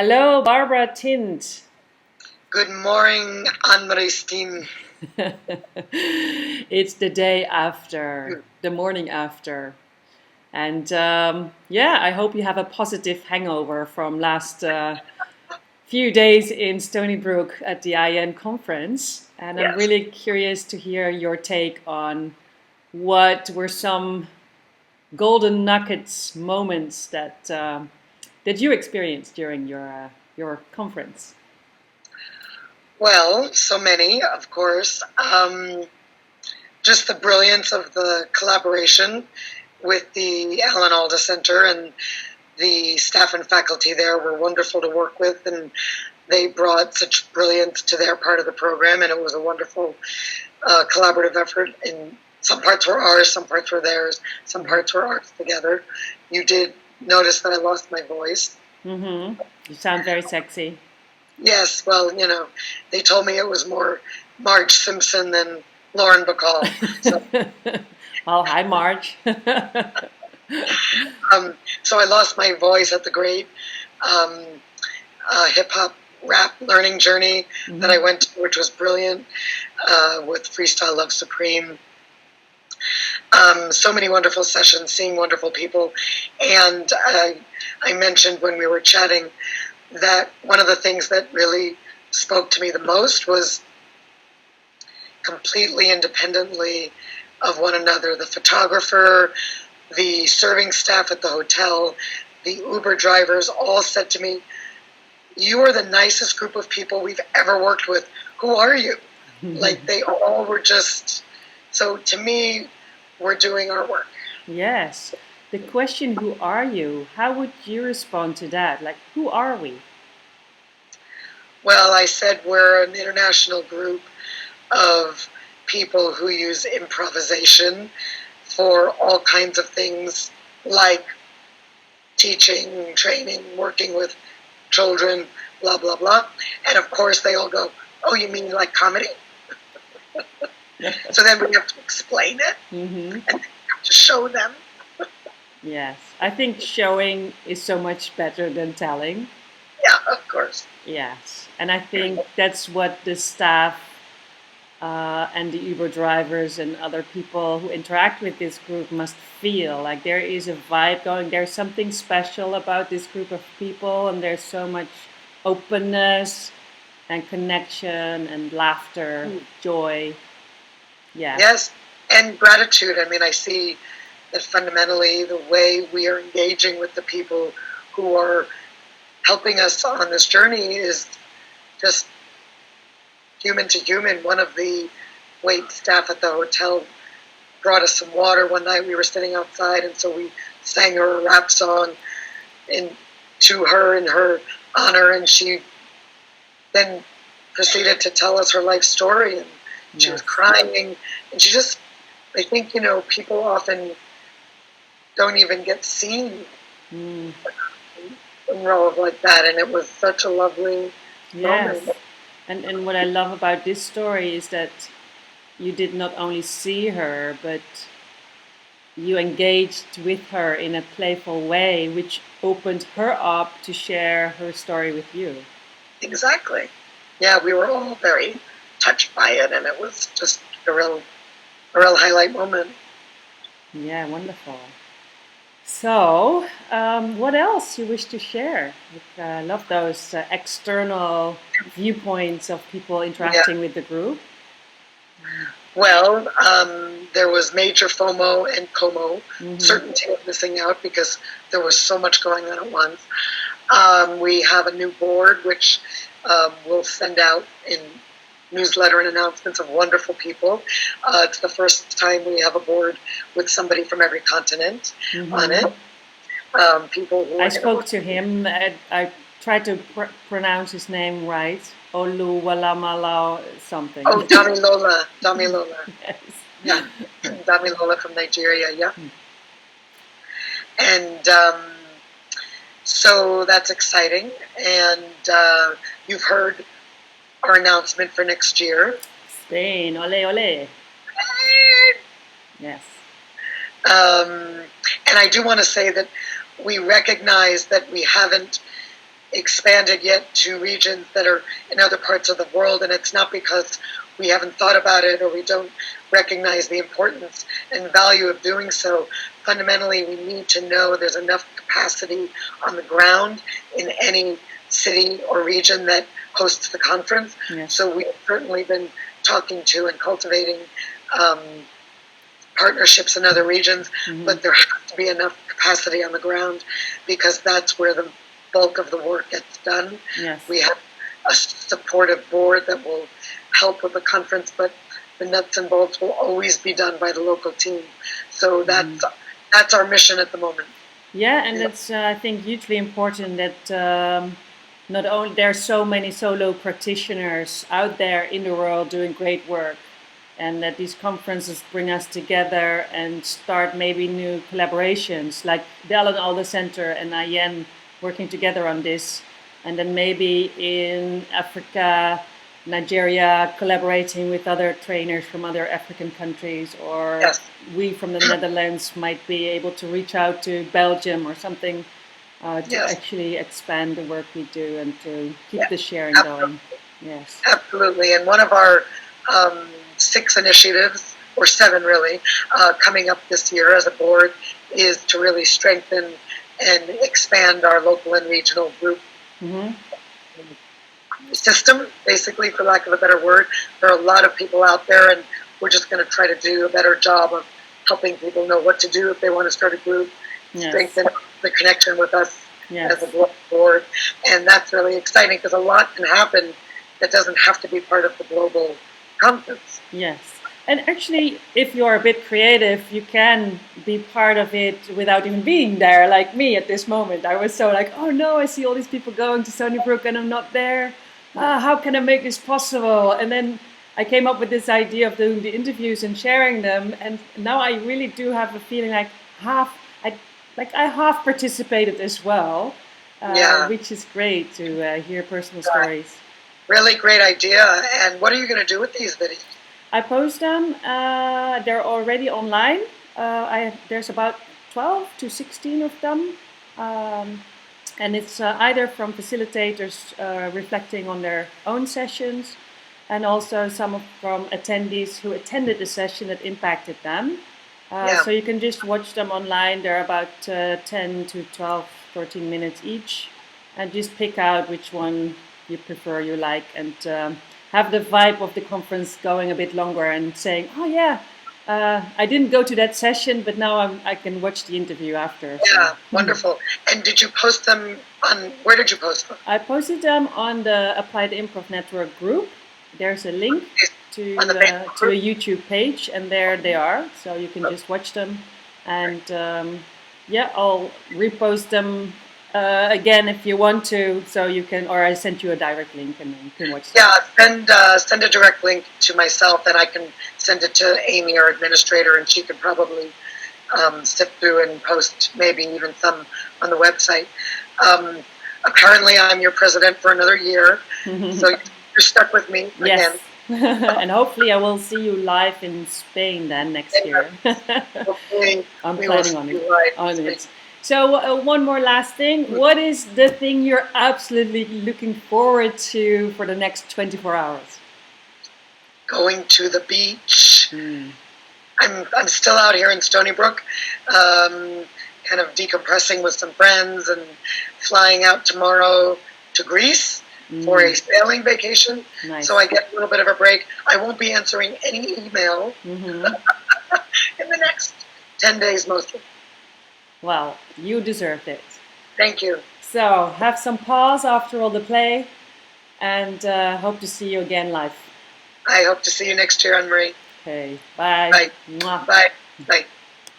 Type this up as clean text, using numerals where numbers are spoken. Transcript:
Hello, Barbara Tint. Good morning, Anne-Marie's team. It's the day after, the morning after. And yeah, I hope you have a positive hangover from last few days in Stony Brook at the AIN conference. And I'm Yes. really curious to hear your take on what were some golden nuggets moments that you experienced during your conference. Well, so many, of course. Just the brilliance of the collaboration with the Alan Alda Center, and the staff and faculty there were wonderful to work with, and they brought such brilliance to their part of the program, and it was a wonderful collaborative effort. And some parts were ours, some parts were theirs, some parts were ours together. You did notice that I lost my voice. Mm-hmm. You sound very sexy. Yes, well, they told me it was more Marge Simpson than Lauren Bacall. So, Well, hi, Marge. so I lost my voice at the great um, hip hop rap learning journey that I went to, which was brilliant, with Freestyle Love Supreme. So many wonderful sessions, seeing wonderful people. And I mentioned when we were chatting that one of the things that really spoke to me the most was completely independently of one another. The photographer, the serving staff at the hotel, the Uber drivers all said to me, "You are the nicest group of people we've ever worked with. Who are you?" Like they all were just, so to me, we're doing our work. Yes. The question, who are you? How would you respond to that? Like, who are we? Well, I said we're an international group of people who use improvisation for all kinds of things like teaching, training, working with children, blah, blah, blah. And of course, they all go, "Oh, you mean like comedy?" So then we have to explain it Mm-hmm. and have to show them. Yes. I think showing is so much better than telling. Yeah, of course. Yes. And I think that's what the staff and the Uber drivers and other people who interact with this group must feel. Like there is a vibe going, there's something special about this group of people, and there's so much openness and connection and laughter, joy. Yeah. Yes, and gratitude. I mean, I see that fundamentally the way we are engaging with the people who are helping us on this journey is just human to human. One of the wait staff at the hotel brought us some water one night. We were sitting outside, and so we sang her a rap song to her in her honor, and she then proceeded to tell us her life story, and she was Yes. crying, and she just, I think, people often don't even get seen Mm. in roles like that, and it was such a lovely Yes. moment. And what I love about this story is that you did not only see her, but you engaged with her in a playful way, which opened her up to share her story with you. Exactly. Yeah, we were all very touched by it, and it was just a real highlight moment. Yeah, wonderful. So, what else you wish to share? I love those external viewpoints of people Yeah. interacting with the group. Well, there was major FOMO and COMO, Mm-hmm. certainty of missing out, because there was so much going on at once. We have a new board, which we'll send out in newsletter and announcements of wonderful people. It's the first time we have a board with somebody from every continent on Mm-hmm. it. People who I are going to spoke work. to him. I tried to pronounce his name right. Oluwalamala something. Oh, Damilola. Yes. Yeah, Damilola from Nigeria, yeah. And so that's exciting. And you've heard our announcement for next year. Spain, ole ole. Yes. And I do want to say that we recognize that we haven't expanded yet to regions that are in other parts of the world, and it's not because we haven't thought about it or we don't recognize the importance and value of doing so. Fundamentally, we need to know there's enough capacity on the ground in any city or region that hosts the conference. Yes. So we've certainly been talking to and cultivating partnerships in other regions, but there has to be enough capacity on the ground because that's where the bulk of the work gets done. Yes. We have a supportive board that will help with the conference, but the nuts and bolts will always be done by the local team. So that's our mission at the moment. Yeah, and it's I think hugely important that not only there are so many solo practitioners out there in the world doing great work, and that these conferences bring us together and start maybe new collaborations, like the Alan Alda Center and AIN working together on this, and then maybe in Africa, Nigeria, collaborating with other trainers from other African countries, or Yes. we from the Netherlands might be able to reach out to Belgium or something to Yes. actually expand the work we do and to keep the sharing going. Yes. Absolutely. And one of our 6 initiatives, or 7 really, coming up this year as a board is to really strengthen and expand our local and regional group system, basically, for lack of a better word. There are a lot of people out there, and we're just going to try to do a better job of helping people know what to do if they want to start a group, strengthen the connection with us as a board. And that's really exciting because a lot can happen that doesn't have to be part of the global conference. Yes. And actually, if you're a bit creative, you can be part of it without even being there, like me at this moment. I was so like, oh no, I see all these people going to Stony Brook and I'm not there. How can I make this possible? And then I came up with this idea of doing the interviews and sharing them. And now I really do have a feeling like I half participated as well, which is great to hear personal stories. Really great idea. And what are you going to do with these videos? I post them. They're already online. There's about 12 to 16 of them. And it's either from facilitators reflecting on their own sessions, and also some from attendees who attended the session that impacted them. So you can just watch them online. They're about 10 to 12, 13 minutes each. And just pick out which one you prefer, you like, and have the vibe of the conference going a bit longer and saying, oh yeah, I didn't go to that session, but now I can watch the interview after. Yeah, wonderful. And did you post them on, where did you post them? I posted them on the Applied Improv Network group. There's a link to a YouTube page, and there they are. So you can just watch them. And I'll repost them again if you want to, so you can, or I sent you a direct link and then you can watch them. Yeah, send a direct link to myself, and I can send it to Amy, our administrator, and she could probably sift through and post maybe even some on the website. Apparently, I'm your president for another year, so you're stuck with me again. And hopefully I will see you live in Spain then next year. Hopefully, I'm planning on it. So one more last thing. What is the thing you're absolutely looking forward to for the next 24 hours? Going to the beach. I'm still out here in Stony Brook, kind of decompressing with some friends and flying out tomorrow to Greece for a sailing vacation. Nice. So I get a little bit of a break. I won't be answering any email in the next 10 days mostly. Well, you deserved it. Thank you. So have some pause after all the play, and hope to see you again live. I hope to see you next year, Anne-Marie. Okay, bye. Bye. Mwah. Bye. Bye.